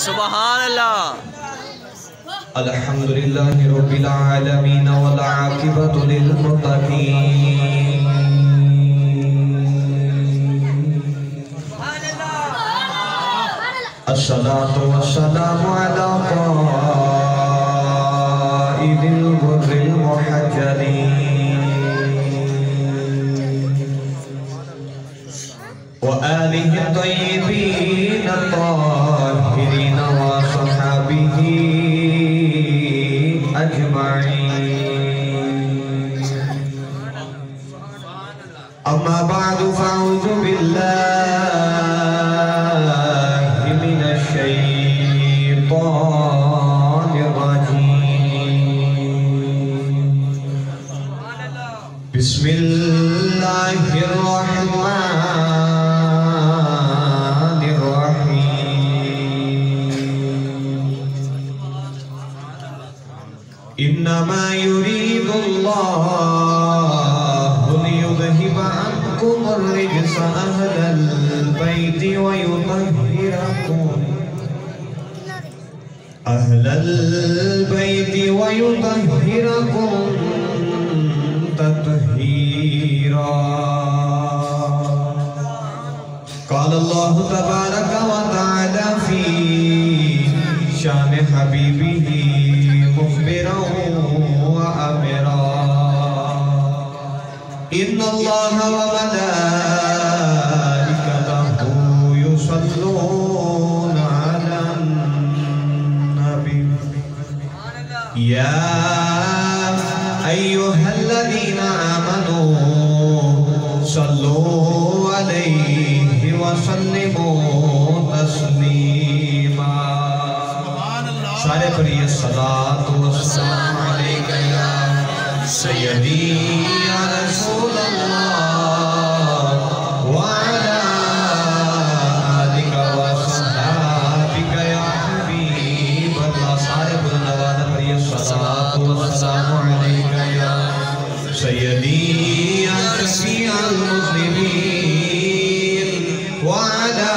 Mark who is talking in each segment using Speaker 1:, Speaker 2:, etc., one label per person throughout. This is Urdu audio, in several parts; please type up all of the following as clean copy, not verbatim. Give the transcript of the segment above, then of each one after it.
Speaker 1: سبحان اللہ.
Speaker 2: الحمدللہ رب العالمین والعاقبۃ للمتقین. الصلاة والسلام علی قائد الغر المحجلین وآلہ الطیبین الطاہرین وصحابہ أجمعين. أما بعد فأعوذ بالله من الشيطان الرجيم. بسم الله الرحمن الرحيم. إنما يريد الله ليذهب عنكم الرجس أهل البيت ويطهركم تطهيرا. قال الله تبارك وتعالى في شان حبيبه مخبرا وأمرا. إن الله وملائكته يصلون على النبي يا أيها الذين آمنوا صلوا عليه وسلموا تسليما. سارے پڑھیے الصلاة والسلام علیک یا سیدی یا رسول اللہ وعلا آلک وصحابک یا حبیب اللہ. سارے بلندوان پڑھیے الصلاة والسلام علیک یا سیدی یا شفیع المذنبین وعلا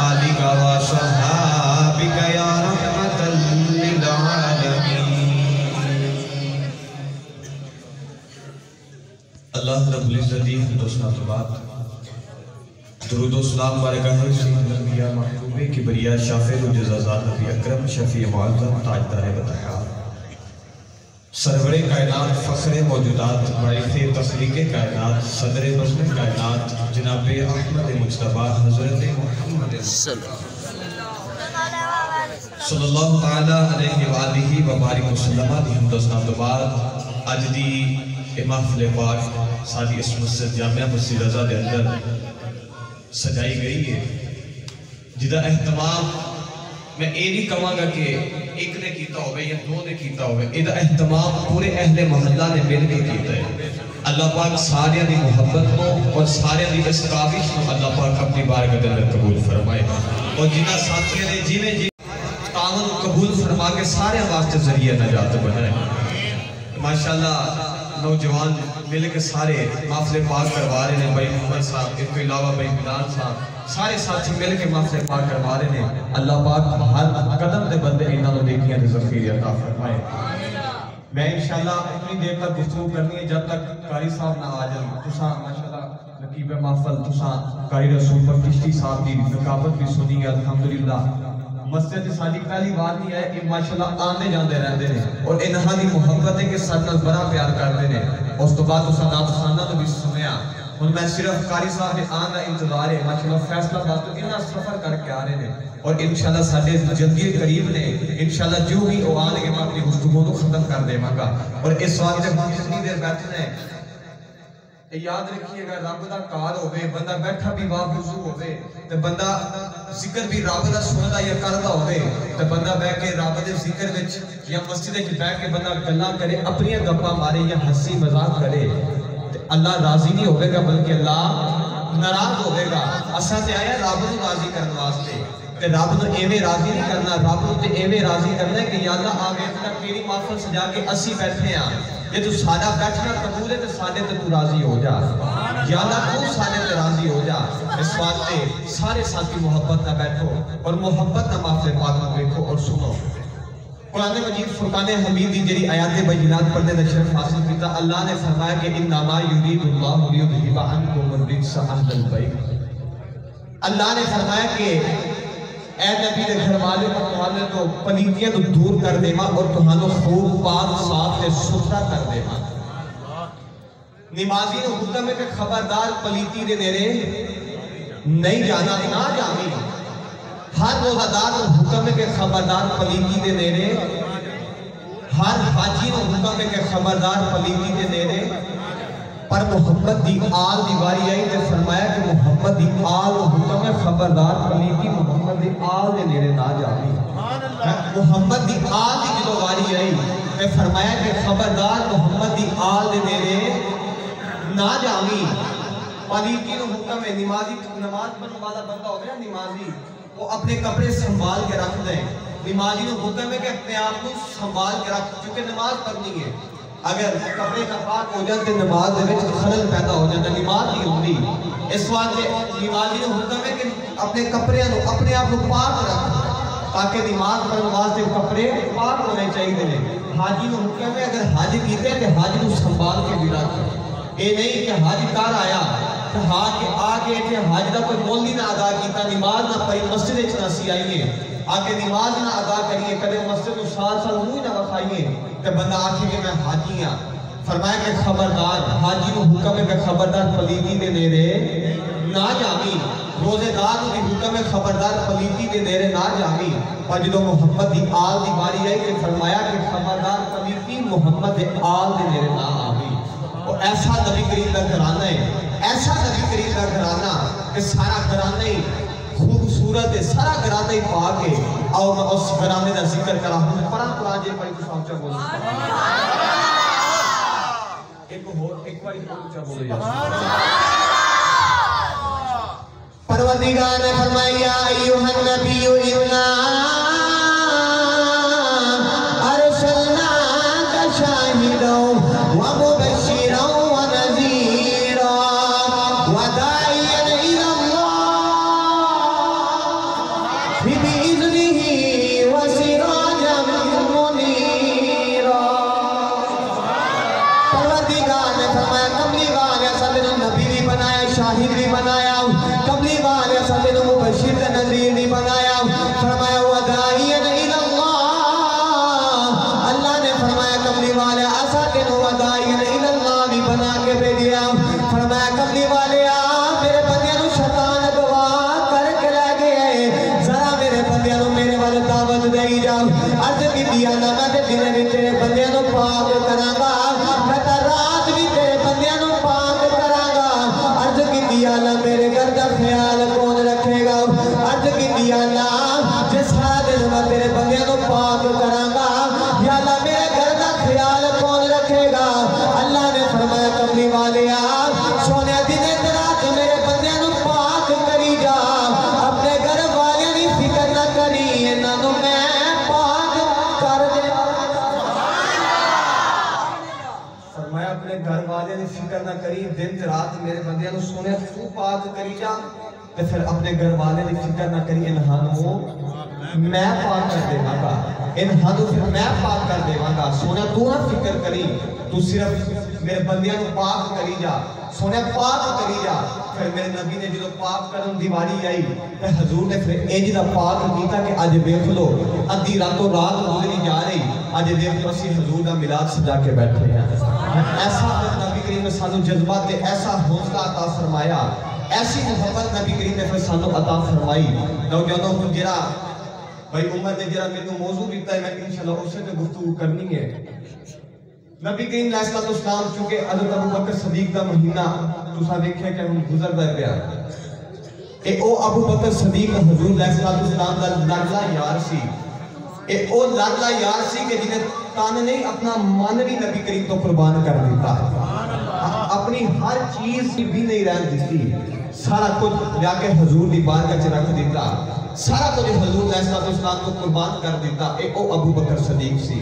Speaker 2: آلک وصحابک یا رحمت للعالمین. اللہ رب العزت ہندوستان تو بات درود و سلام بارگاہ سید الانبیاء محبوب کبریا شافع الجزازات نبی اکرم شفیع معظم تاجدار بطحیار سرور کائنات فخر موجودات باعث تخلیق کائنات صدر بزم کائنات جناب احمد مجتبی حضرت محمد صلی اللہ تعالیٰ علیہ وآلہ وبارک وسلم. دی ہندوستان تو بعد آج دی محفل پاک ساری اس مسجد جامعہ مسجد رضا دے اندر سجائی گئی ہے جدہ اہتمام میں نہیں کہاں گا کہ ایک نے کیتا ہوئے یا دو نے کیتا ہوئے. ادھا اہتمام پورے اہل محلہ نے مل کے کیتا ہے. اللہ پاک سارے دی محبت کو اور سارے دی اس کابش کو اللہ پاک اپنی بارگاہ دے اندر قبول فرمائے اور جنہ ساتھیوں نے جیویں تعاون قبول فرما کے سارے واسطے ذریعہ نجات بنائے. ماشاءاللہ نوجوان مل کے سارے محفل پاک کروا رہے ہیں. بھائی محمد صاحب اس کے علاوہ بھائی بلال صاحب سارے ساتھی مل کے محفل پاک کروا رہے ہیں. اللہ پاک ہر قدم دے بندے انہاں نوں نیکیاں دے ذخیرے عطا فرمائے. میں انشاءاللہ اتنی دیر تک گفتگو کرنی ہے جب تک قاری صاحب نہ آ جائیں. تساں ماشاءاللہ نقیب محفل تساں قاری رسول پر کشتی صاحب دی نقابت بھی سنی ہے. الحمدللہ مسجد سالی پہلی بار نہیں ہے کہ ماشاءاللہ آنے جاندے رہندے ہیں اور انہاں دی محبت ہے کہ ساتھ نال بڑا پیار کردے ہیں. اس تو بعد تساں نات خانہ تو بھی سنیا. اور میں صرف قاری صاحب نے آن کا انتظار ہے. ماشاءاللہ فیصلہ بات تو انہاں سفر کر کے آ رہے ہیں اور انشاءاللہ ساڑھے جلدی قریب نے انشاءاللہ جو بھی وہ آنے کے میں اپنی گفتگو کو ختم کر دے مانگا. اور اس وقت جب ہم اتنی دیر بیٹھنے ہیں یاد رکھیے گا رب دا کار ہوئے بندہ بیٹھا بھی وضو ہوئے تو بندہ ذکر بھی رب دا سندا یا کردا ہوئے تو بندہ بیٹھ کے رب دے ذکر وچ یا مسجد وچ بیٹھ کے بندہ گلاں کرے اپنی گپاں مارے یا ہنسی مذاق کرے اللہ راضی نہیں ہوئے گا بلکہ اللہ ناراض ہوئے گا. اساں تے آیا رب نوں راضی کرن واسطے.
Speaker 1: تے رب نو ایویں راضی نہیں کرنا، رب نو تے ایویں راضی کرنا ہے کہ یا اللہ آوے تک تیری محفل سجا کے اسی بیٹھے ہاں، جے تو سادہ بیٹھنا قبول ہے تے سادے تے تو راضی ہو جا، یا اللہ تو سادے تے راضی ہو جا۔ اس واسطے سارے ساتھی محبت نہ بیٹھو اور محبت نہ محفل پاک نہ دیکھو اور سنو۔ قرآن مجید فرقان حمید دی جڑی آیات بینات پڑھنے دا شرف حاصل کیتا، اللہ نے فرمایا کہ انما یرید اللہ لیذھب عنکم الرجس اہل البیت۔ اللہ نے فرمایا کہ اے نبی دے گھر والے تو پلیتیاں تو دور کر دے ماں اور تہانوں خوب پاک صاف تے ستھرا کر دے ماں۔ نمازی نے حکم ہے کہ خبردار پلیتی دے نیرے نہیں جانا، نہ جامی۔ ہر روزہ دار حکم ہے کہ خبردار پلیتی دے نیرے، ہر حاجی نے حکم ہے کہ خبردار پلیتی دے نیرے، پر محمد دی آل دیواری آئی تے فرمایا کہ محمد دی آل حکم ہے خبردار پلیتی محمد دی آل دے نیرے نہ جامی۔ محمد دی آل دی جلواری آئی تے فرمایا کہ خبردار محمد دی آل دے نیرے نہ جامی۔ پلیتی نے حکم ہے، نمازی نماز پڑھنے والا بندہ ہو گیا نمازی، وہ اپنے کپڑے سنبھال کے رکھ دیں۔ نمازی نے حکم ہے کہ اپنے آپ کو سنبھال کے رکھ، چونکہ نماز پڑھنی ہے، اگر کپڑے ناپاک ہو جاتے نماز دے وچ خلل پیدا ہو جاتا، نماز نہیں ہوندی۔ اس واسطے نمازی نے حکم ہے کہ اپنے کپڑے اپنے آپ کو پاک رکھ، تاکہ نماز پڑھنے واسطے کپڑے پاک ہونے چاہیے۔ حاجی نے حکم ہے اگر حج کیتے ہیں کہ حج کو سنبھال کے بھی رکھ، اے نہیں کہ حج کر آیا کہ آگے حج دا کوئی مول نہ ادا کیتا، نماز نہ پڑھی، مسجد وچ نہ سی آئیے، آگے نماز نہ ادا کریے، کدے مسجد کو سال منہ نہ وکھائیے کہ بندہ آکھے کہ میں حاجی ہاں۔ فرمایا کہ خبردار حاجی کو حکم ہے کہ خبردار پلیتی دے نیرے نہ جامی، روزے دار کو بھی حکم ہے خبردار پلیتی دے نیرے نہ جامی۔ اور جدو محمد دی آل دی باری آئی کہ فرمایا کہ خبردار پلیتی محمد دی آل دے نیرے نہ آمی۔ اور ایسا نبی کریم کا گھرانہ ہے، ایسا نبی کریم کا گھرانہ کہ سارا گھرانہ ہی خوبصورت ہے، سارا گھرانہ ہی پاک ہے۔ اور میں اس گھرانے کا ذکر کرا ہوں، پران قرآن جے پڑھی تو سامچہ بولو ایک باری اونچا بولو یا پروردگار نے فرمایا یا ایھا النبی انا ارسلناک شاہدا ومبشرا ونذیرا وداعیا الی اللہ بإذنہ وسراجا منیرا۔ پروردگار نے فرمایا کملی والے سب نے نبی بھی بنایا، شاہد بھی بنایا، کملی والے سب نے مبشر نذیر بھی بنایا۔ فرمایا وداعیا الی اللہ، اللہ نے فرمایا کملی والے اساتن وداعیا الی اللہ بھی بنا کے بھیجیا۔ فرمایا کملی والے میرے بندیاں نو شیطان اغوا کر کے لے گئے، ذرا میرے بندیاں نو میرے والے دعوت دے جاؤ۔ عرض کی دیا نہ میں تے دن بھی تیرے بندیاں نو پاک کراں گا، میں تے رات بھی تیرے بندیاں نو پاک کراں گا۔ عرض کی دیا نہ میرے گھر دا خیال کون رکھے گا، عرض کی دیا نہ جس سارا دن میں تیرے بندیاں نو پاک کراں گا، یا اللہ میرے گھر دا خیال کون رکھے گا۔ اللہ نے فرمایا کملی والے سونے دن رات میرے بندیاں نو پاک کری جا، اپنے گھر والے دی فکر نہ کری، انہاں نو میں پاک کر دے۔ فرمایا اپنے گھر والے دی فکر نہ کری، دن رات میرے بندیاں نو سونے تو پاک کری جا، تے پھر اپنے گھر والے دی فکر نہ کری، انہاں نو میں پاک کر دے گا، انہاں نو پھر میں پاک کر دے گا۔ سونے تو نہ فکر کری، تو صرف میرے بندیاں نو پاک کری جا، سونے پاک کری جا۔ پھر میرے نبی نے جدو پاک کرن دیواری آئی تے حضور نے پھر انج دا پاک کیتا کہ اج دیکھ لو ادھی راتوں رات گزری جا رہی، اج دیکھ لو اسی حضور دا میلاد سجا کے بیٹھے ہیں۔ ایسا نبی کریم نے سانو جذبات تے ایسا حوصلہ عطا فرمایا، ایسی محبت نبی کریم نے پھر سانو عطا فرمائی۔ نوجوانوں کو جرا بھائی عمر نے جرا میں نے موضوع دیتا ہے، میں انشاءاللہ اسے تے گفتگو کرنی ہے۔ نبی کریم علیہ السلام چونکہ حضرت ابو بکر صدیق دا مہینہ تساں دیکھیا کہ ہن گزردا پیا، اے او ابو بکر صدیق حضور علیہ السلام دا لاڈلا یار سی، اے او لاڈلا یار سی کہ جنہیں تن نہیں اپنا من بھی نبی کریم تو قربان کر دیتا ہے۔ اپنی ہر چیز بھی نہیں رہن دیتی، سارا کچھ جا کے حضور دی بارگاہ چ رکھ دیتا، سارا کچھ حضور علیہ السلام کو قربان کر دیتا۔ ایک او ابو بکر صدیق سی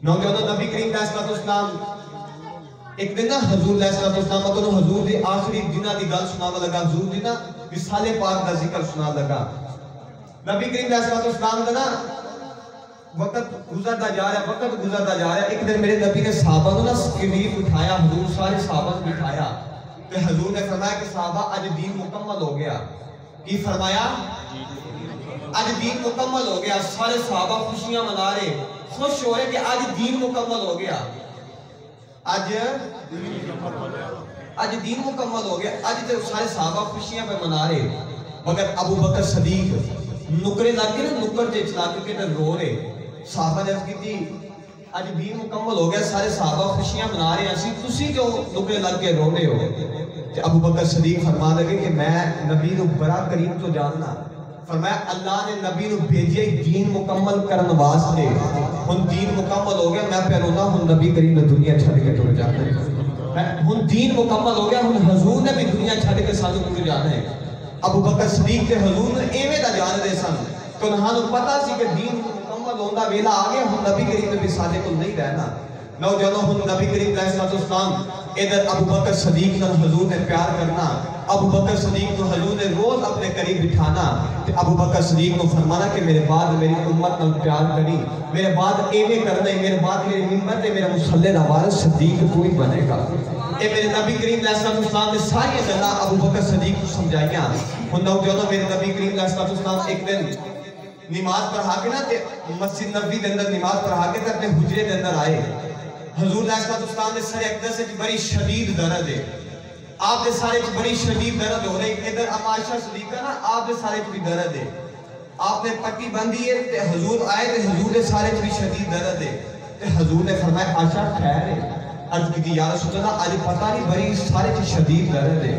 Speaker 1: نوجوانوں، نبی کریم علیہ السلام ایک دن نا حضور علیہ السلام کو حضور دی آخری دنہ دی گل سناوا لگا، حضور دی نا وصال پاک دا ذکر سنا لگا۔ نبی کریم علیہ السلام دا نا وقت گزرتا جا رہا ہے۔ ایک دن میرے نبی نے صحابہ کو نا قریب اٹھایا، حضور سارے صحابہ کو بٹھایا، تو حضور نے فرمایا کہ صحابہ آج دین مکمل ہو گیا۔ کی فرمایا؟ آج دین مکمل ہو گیا۔ سارے صحابہ خوشیاں منا رہے، خوش ہو رہے کہ آج دین مکمل ہو گیا، آج دین مکمل ہو گیا۔ آج سارے صحابہ خوشیاں پہ منا رہے، مگر ابو بکر صدیق نکرے لگ کے نا نکر دے چلا کے رو رہے۔ صحابہ نے عرض کی تھی آج دین مکمل ہو گیا، سارے صحابہ خوشیاں منا رہے ہیں، تسی جو نکرے لگ کے رو رہے ہو؟ ابو بکر صدیق فرما لگے کہ میں نبی نو بڑا قریب تو جاننا، فرمایا اللہ نے نبی نو بھیجے دین مکمل کرن واسطے، ہن دین مکمل ہو گیا، میں پہ رونا ہن نبی کریم نے دنیا چھڑ کے ٹر جانا ہے، ہن دین مکمل ہو گیا، ہن حضور نے بھی دنیا چھڑ کے سانو ٹر جانا ہے۔ ابو بکر صدیق تے حضور نے ایویں دا جان دے سن، تو انہاں نو پتہ سی کہ دین مکمل ہوندا ویلا آ گیا، ہن نبی کریم نے بھی ساڈے کول نہیں رہنا۔ نوجوانوں، ہن نبی کریم علیہ السلام ادھر ابو بکر صدیق نال حضور نے پیار کرنا، ابو بکر صدیق کو حضور نے روز اپنے قریب بٹھانا، تے ابو بکر صدیق کو فرمانا کہ میرے بعد میری امت نال پیار کری، میرے بعد ایویں کرنا ہے، میرے بعد میری ممبر تے میرا مصلی دا وارث صدیق کوئی بنے گا۔ اے میرے نبی کریم علیہ السلام نے ساری گلاں ابو بکر صدیق کو سمجھائیاں۔ ہن نوجوانوں، میرے نبی کریم علیہ السلام ایک دن نماز پڑھا کے نا تے مسجد نبوی دے اندر نماز پڑھا کے تے اپنے حجرے دے اندر آئے۔ حضور علیہ السلام نے سر اقدس سے بڑی شدید درد ہے، آپ دے سارے بڑی شدید درد ہو رہی، ادھر عائشہ صدیقہ نا آپ دے سارے بھی درد ہے، آپ نے پٹی بندھی ہے، تے حضور آئے تے حضور دے سارے بھی شدید درد ہے، تے حضور نے فرمایا عائشہ خیر ہے؟ عرض کی یا رسول اللہ آج پتہ نہیں بڑی سارے بھی شدید درد ہے،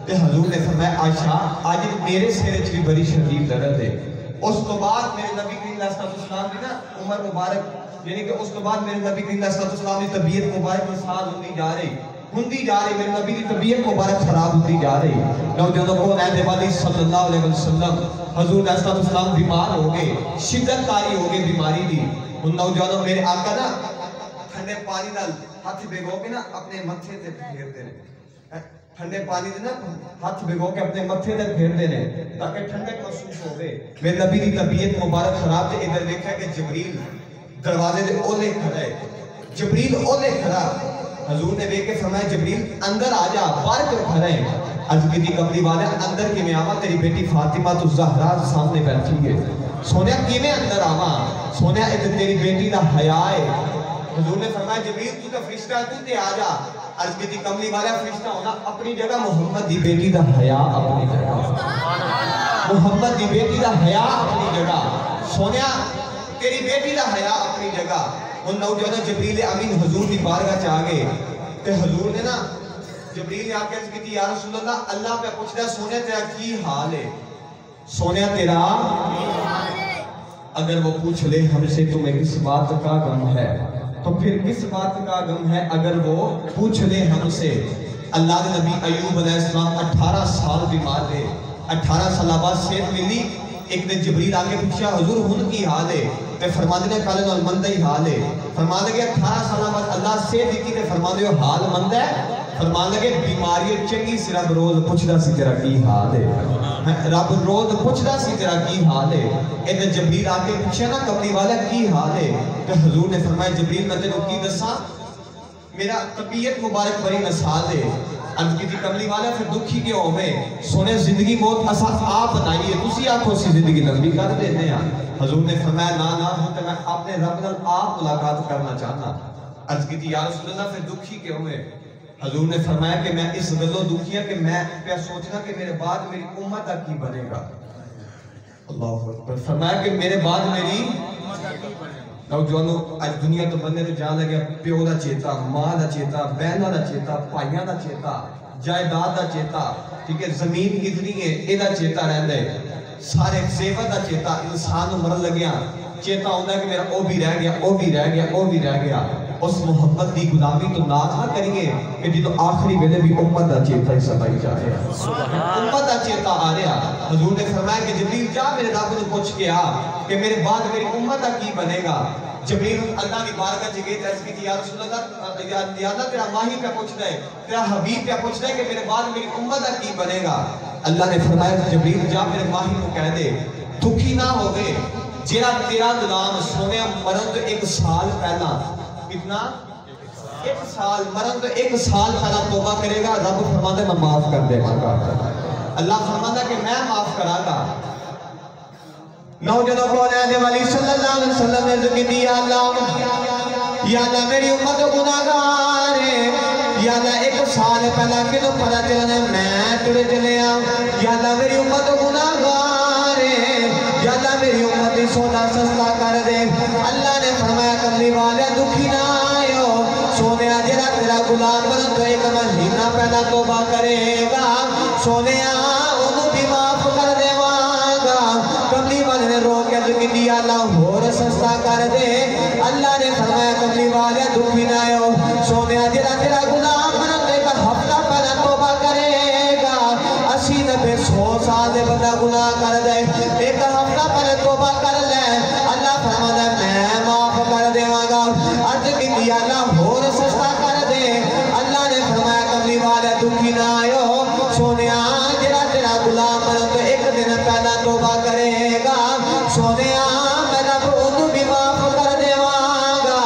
Speaker 1: تے حضور نے فرمایا عائشہ آج میرے سرے بھی بڑی شدید درد ہے۔ اس تو بعد میرے نبی کریم علیہ السلام کی نا عمر مبارک، یعنی کہ اس تو بعد میرے نبی کریم علیہ السلام کی طبیعت مبارک مساعد ہوتی جا رہی، میرے نبی کی طبیعت مبارک خراب ہوتی جا رہی۔ نوجوانوں کو نبی والی صلی اللہ علیہ وسلم حضور علیہ السلام بیمار ہو گئے، شدت کاری ہو گئی بیماری دی۔ ان نوجوانوں میرے آقا نا ٹھنڈے پانی نال ہاتھ بھگو کے نا اپنے متھے تے پھیرتے ہیں، ٹھنڈے پانی دے نا ہاتھ بھگو کے اپنے متھے تے پھیرتے ہیں تاکہ ٹھنڈک محسوس ہوے۔ میرے نبی کی طبیعت مبارک خراب تے ادھر دیکھا کہ جبریل دروازے دے اولے کھڑا ہے، جبریل اولے کھڑا، حضور نے دیکھ کے فرمایا جبریل اندر آ جا، باہر کیوں کھڑا ہے؟ عرض کی تھی کملی والے اندر کی میں آوا، تیری بیٹی فاطمہ تو زہرا سامنے بیٹھی ہے۔ سونیا کی میں اندر آوا؟ سونیا ادھر تیری بیٹی دا حیا ہے۔ حضور نے فرمایا جبریل تو تے فرشتہ ہے، تو تے آ جا۔ عرض کی تھی کملی والے فرشتہ ہونا اپنی جگہ، محمد دی بیٹی دا حیا اپنی جگہ، محمد دی بیٹی دا حیا اپنی جگہ، سونیا تیری بیٹی دا حیا اپنی جگہ۔ ان نوجوانوں جبریل امین حضور دی بارگاہ چاہ گئے، تے حضور نے نا جبریل نے آکے عرض کی تھی یا رسول اللہ اللہ پہ پوچھ رہا سونے تیرا کی حال ہے؟ سونے تیرا اگر وہ پوچھ لے ہم سے تمہیں کس بات کا غم ہے، تو پھر کس بات کا غم ہے اگر وہ پوچھ لے ہم سے۔ اللہ کے نبی ایوب علیہ السلام 18 سال بیمار رہے، 18 سال بعد صحت ملی۔ ایک دن جبریل آگے پوچھا حضور ہن کی حال ہے؟ تے فرما دینے کالے نال مندہ ہی حال ہے۔ فرما لگے 18 سال بعد اللہ صحت دیتی تے فرما دیو حال مند ہے، فرما لگے بیماری چنگی سی رب روز پوچھدا سی تیرا کی حال ہے، رب روز پوچھدا سی تیرا کی حال ہے۔ ادھر جبریل آ کے پوچھا نا کملی والا کی حال ہے، تو حضور نے فرمایا جبریل میں تینوں کی دساں میرا طبیعت مبارک بڑی نسال ہے۔ عرض کی تھی کملی والا پھر دکھی کیوں ہوئے؟ سونے زندگی موت اسا آپ بنائیے، تسی آنکھوں سی زندگی لمبی کر دینے ہیں۔ حضور نے فرمایا نا ہوتا میں اپنے رب نال آپ ملاقات کرنا چاہنا۔ عرض کی تھی یا رسول اللہ پھر دکھی کیوں ہوئے؟ حضور نے فرمایا کہ میں اس گلوں دکھی ہے کہ میں پہ سوچنا کہ میرے بعد میری امت کی بنے گا۔ اللہ اکبر۔ فرمایا کہ میرے بعد میری نوجوانوں آج دنیا تو بندے تو جان لگیا پیو دا چیتا، ماں دا چیتا، بہنہ دا چیتا، پائیاں دا چیتا، جائیداد دا چیتا، ٹھیک ہے زمین کتنی ہے اے دا چیتا رہن دے، سارے زیور دا چیتا، انسان مرن لگیا چیتا ہوندہ ہے کہ میرا او بھی رہ گیا، او بھی رہ گیا، او بھی رہ گیا۔ اس محمد دی غلامی تو ناز نہ کریے کہ جدو آخری ویلے بھی امت دا چیتا ہی ستائی جا رہا امت دا چیتا آ رہا حضور نے فرمایا کہ جبریل جا میرے رب نے پوچھ کے آ کہ میرے بعد میری امت دا کی بنے گا جبریل اللہ کی بارگاہ جگہ تیس کی یا رسول اللہ یا اللہ تیرا ماہی پہ پوچھ دے تیرا حبیب پہ پوچھ دے کہ میرے بعد میری امت دا کی بنے گا اللہ نے فرمایا جبریل جا میرے ماہی کو کہہ دے دکھی نہ ہوگے جیرا تیرا غلام سونے مرن تو ایک سال پہلا کتنا ایک سال مرن تو ایک سال پہلا توبہ کرے گا رب فرماتا ہے میں معاف کر دے گا اللہ فرماتا ہے کہ میں معاف کرا گا نوجوانوں کو آنے والی صلی اللہ علیہ وسلم نے ذکر دی یا اللہ میری امت گناہگار ہے یا اللہ ایک سال پہلا کنو پتا چلنے میں تڑے چلے آؤں یا اللہ میری امت گناہگار ہے یا اللہ میری امت سونا سستا کر دے اللہ نے فرمایا کملی والے دکھی نہ آئے ہو سونے آجرہ تیرا غلام بن تو ایک مہینہ پہلا توبہ کرے گا سونے انہوں بھی معاف کر دے گا کملی والے نے رو کے ذکر دیا اللہ اور سستا کر دے اللہ نے فرمایا کملی والے دکھی نہ آئے ہو سونے آجرہ تیرا غلام بن تو ایک ہفتہ پہلا توبہ کرے گا 80-90-100 سال دے بندہ گناہ کر دے ایک ہفتہ پہلے توبہ کر لے اللہ فرماتا ہے میں معاف کر دے گا عرض کی دیا اللہ اور سستا کر دے اللہ نے فرمایا کملی والے دکھی نہ آئے سونے جرا تیرا غلام بن تو ایک دن پہلا توبہ کرے گا سونے میں رب انہوں بھی معاف کر دے گا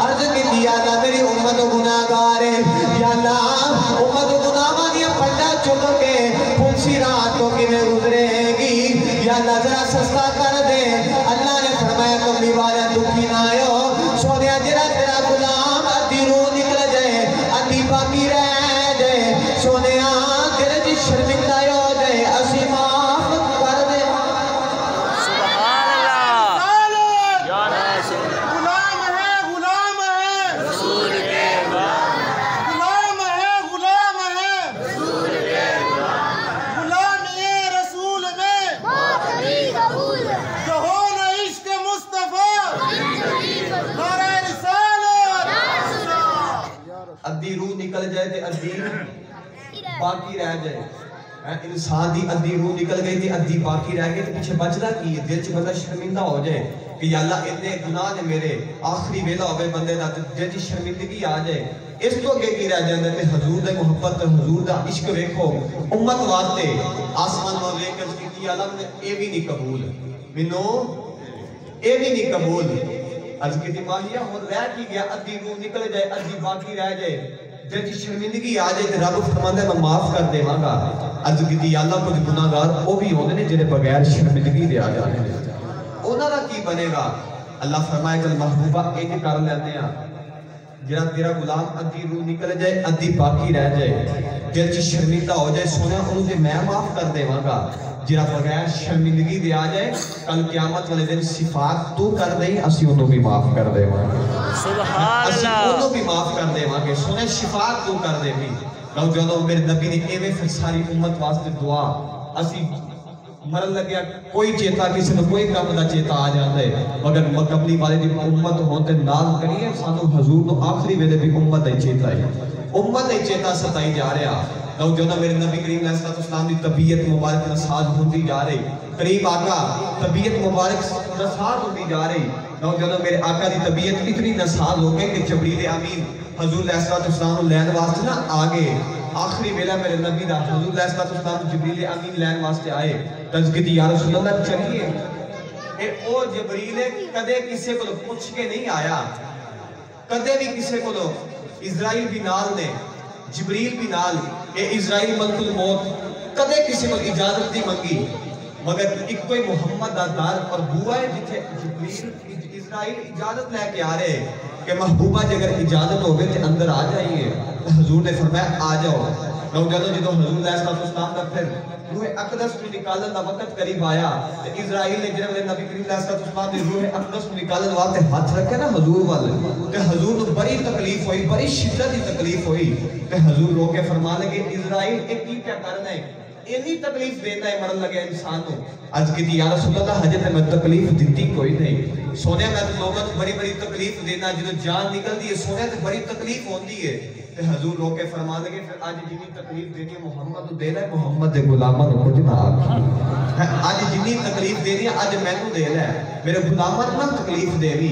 Speaker 1: عرض کی دیا اللہ میری امت گناہگار ہے یا اللہ امت گناہگار دیا پڑھا چکو کے پھنسی راتوں کی میں گزرے گی یا اللہ ذرا سستا کر دے اللہ نے فرمایا کملی والا دکھی نہ آئے سونے جرا تیرا غلام ادھی روح نکل جائے ادھی باقی رہ جائے سونے تیرے جی شرمندہ ہو جائے اسی معاف کر دے
Speaker 3: سبحان اللہ یا رسول
Speaker 4: غلام ہے
Speaker 3: رسول کے
Speaker 4: غلام ہے
Speaker 3: رسول کے
Speaker 4: غلامی رسول میں جو ہو نہ عشق مصطفیٰ نعرہ رسالت
Speaker 1: ادھی روح نکل جائے تے ادھی باقی رہ جائے انسان دی ادھی روح نکل گئی تھی ادھی باقی رہ گئی تو پیچھے بچنا کی ہے دل چ بندہ شرمندہ ہو جائے کہ یا اللہ اتنے گناہ نے میرے آخری ویلا ہوئے بندے دا دل چ شرمندگی آ جائے اس تو اگے کی رہ جاندے تے حضور دے محبت تے حضور دا عشق ویکھو امت واسطے آسمان نو ویکھ کے کہ یا اللہ نے اے بھی نہیں قبول مینوں اے بھی نہیں قبول عرض کی ماہیا اور رہ کی گیا ادھی روح نکل جائے ادھی باقی رہ جائے جب شرمندگی آ جائے تو رب فرماتا ہے میں معاف کر دے گا عرض کی اللہ کچھ گناہگار وہ بھی ہوتے ہیں جنہیں بغیر شرمندگی دے آ جانے انہاں دا کی بنے گا اللہ فرمائے کہ محبوبہ ایک کر لیتے ہیں جرا تیرا غلام ادھی روح نکل جائے ادھی باقی رہ جائے دل چ شرمندہ ہو جائے سونا انہوں سے میں معاف کر دے گا جرا بغیر شرمندگی دے آ جائے کل قیامت والے دن صفات تو کر دیں اسی انہوں بھی معاف کر دے گا
Speaker 3: سبحان
Speaker 1: اسی
Speaker 3: اللہ
Speaker 1: انہوں بھی معاف کر دے گا سونے شفاعت تو کر دے بھی لو جو میرے نبی نے ایویں پھر ساری امت واسطے دعا اسی مرن لگیا کوئی چیتا کسی نے کوئی کام دا چیتا آ جاتا ہے مگر مقبلی والے دی امت ہوتے نال کریے سانو حضور تو آخری ویلے بھی امت ہی چیتا ہے امت ہی چیتا ستائی جا رہا لو جو میرے نبی کریم علیہ السلام دی طبیعت مبارک نساز ہوتی جا رہی قریب آقا طبیعت مبارک نساز ہوتی جا رہی لو جو میرے آقا دی طبیعت اتنی نساز ہو گئے کہ جبریل امین حضور علیہ السلام لین واسطے نہ آگے آخری ویلہ میرے نبی دا حضور علیہ السلام جبریل امین لین واسطے آئے تذکیتی یا رسول اللہ چلیے اے او جبریل کدے کسے کو پوچھ کے نہیں آیا کدے بھی کسے کو اسرائیل بھی نال نے جبریل بھی نال اے اسرائیل ملک الموت کدے کسے کو اجازت نہیں منگی مگر ایک کوئی محمد دار اور بوا ہے جتھے جبریل اسرائیل اجازت لے کے آ رہے کہ محبوبہ جی اگر اجازت ہوگے تو اندر آ جائیے حضور نے فرمایا آ جاؤ نوجوانوں جدو حضور علیہ السلام کا پھر روح اقدس کو نکالن دا وقت قریب آیا تو اسرائیل نے جنہوں نے نبی کریم علیہ السلام نے روح اقدس کو نکالن واسطے ہاتھ رکھے نا حضور والے کہ حضور کو بڑی تکلیف ہوئی بڑی شدت کی تکلیف ہوئی کہ حضور رو کے فرما لگے اسرائیل ایک کی کیا کرنا ہے ਇੰਨੀ ਤਕਲੀਫ ਦੇਂਦਾ ਹੈ ਮਰਨ ਲੱਗਿਆ ਇਨਸਾਨ ਨੂੰ ਅੱਜ ਕਿਤੇ ਯਾ ਰਸੂਲ ਅੱਲਾਹ ਹਜੇ ਤੇ ਮੈਂ ਤਕਲੀਫ ਦਿੱਤੀ ਕੋਈ ਨਹੀਂ ਸੋਨੇ ਮੈਂ ਲੋਕਾਂ ਨੂੰ ਬੜੀ ਬੜੀ ਤਕਲੀਫ ਦੇਣਾ ਜਦੋਂ ਜਾਨ ਨਿਕਲਦੀ ਹੈ ਸੋਨੇ ਤੇ ਬੜੀ ਤਕਲੀਫ ਹੁੰਦੀ ਹੈ ਤੇ ਹਜ਼ੂਰ ਰੋ ਕੇ ਫਰਮਾ ਲਗੇ ਫਿਰ ਅੱਜ ਜਿੰਨੀ ਤਕਲੀਫ ਦੇਣੀ ਹੈ ਮੁਹੰਮਦ ਨੂੰ ਦੇ ਲੈ ਮੁਹੰਮਦ ਦੇ ਗੁਲਾਮਾਂ ਨੂੰ ਕੁਝ ਨਾ ਆਖੀ ਅੱਜ ਜਿੰਨੀ ਤਕਲੀਫ ਦੇਣੀ ਹੈ ਅੱਜ ਮੈਨੂੰ ਦੇ ਲੈ ਮੇਰੇ ਗੁਲਾਮਾਂ ਨੂੰ ਤਕਲੀਫ ਦੇਵੀ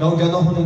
Speaker 1: ਲਓ ਜਦੋਂ ਹੁਣ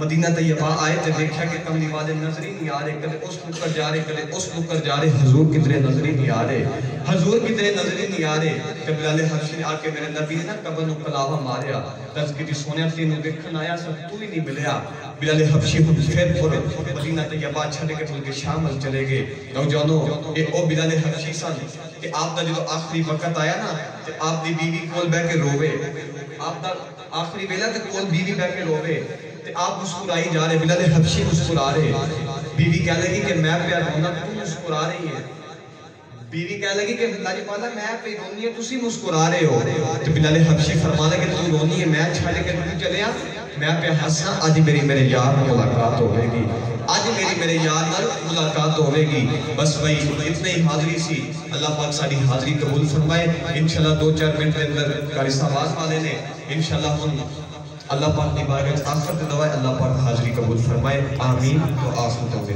Speaker 1: مدینہ طیبہ آئے تے دیکھا کہ کملی والے نظر ہی نہیں آ رہے، کدے اس نکر جا رہے، کدے اس نکر جا رہے، حضور کدھرے نظر ہی نہیں آ رہے، حضور کدھرے نظر ہی نہیں آ رہے۔ کہ بلال حبشی نے آ کے میرے نبی نے نا قبر نو کلاوہ ماریا، تذکری سونے تینوں دیکھن آیا سب تو ہی نہیں ملیا۔ بلال حبشی ہم پھر مدینہ طیبہ چھڑے کے ملک شامل چلے گئے۔ نوجوانوں اے او بلال حبشی سن کہ آپ دا جو آخری وقت آیا نا کہ آپ دی بیوی کول بہ کے روے، آپ دا آخری ویلہ تے کول بیوی بہ کے روے تے آپ مسکرائی جا رہے، بلال حبشی مسکرا رہے۔ بیوی کہہ لگی کہ میں پہ رونا تو مسکرا رہی ہے، بیوی کہہ لگی کہ اللہ جی پالا میں پہ رونی ہے تسی مسکرا رہے ہو، تو بلال حبشی فرمانا کہ تو رونی ہے میں چھڑ کے تو چلے آ میں پہ ہنسنا، آج میرے یار ملاقات ہوئے گی، آج میرے یار نال ملاقات ہوئے گی۔ بس بھائی اتنے ہی حاضری سی، اللہ پاک ساری حاضری قبول فرمائے۔ انشاءاللہ 2-4 منٹ کے اندر قاری صاحب آواز والے نے انشاءاللہ ہم اللہ پاک کی بارگاہ آخر دعا ہے اللہ پاک حاضری قبول فرمائے، آمین و آخر دعوے۔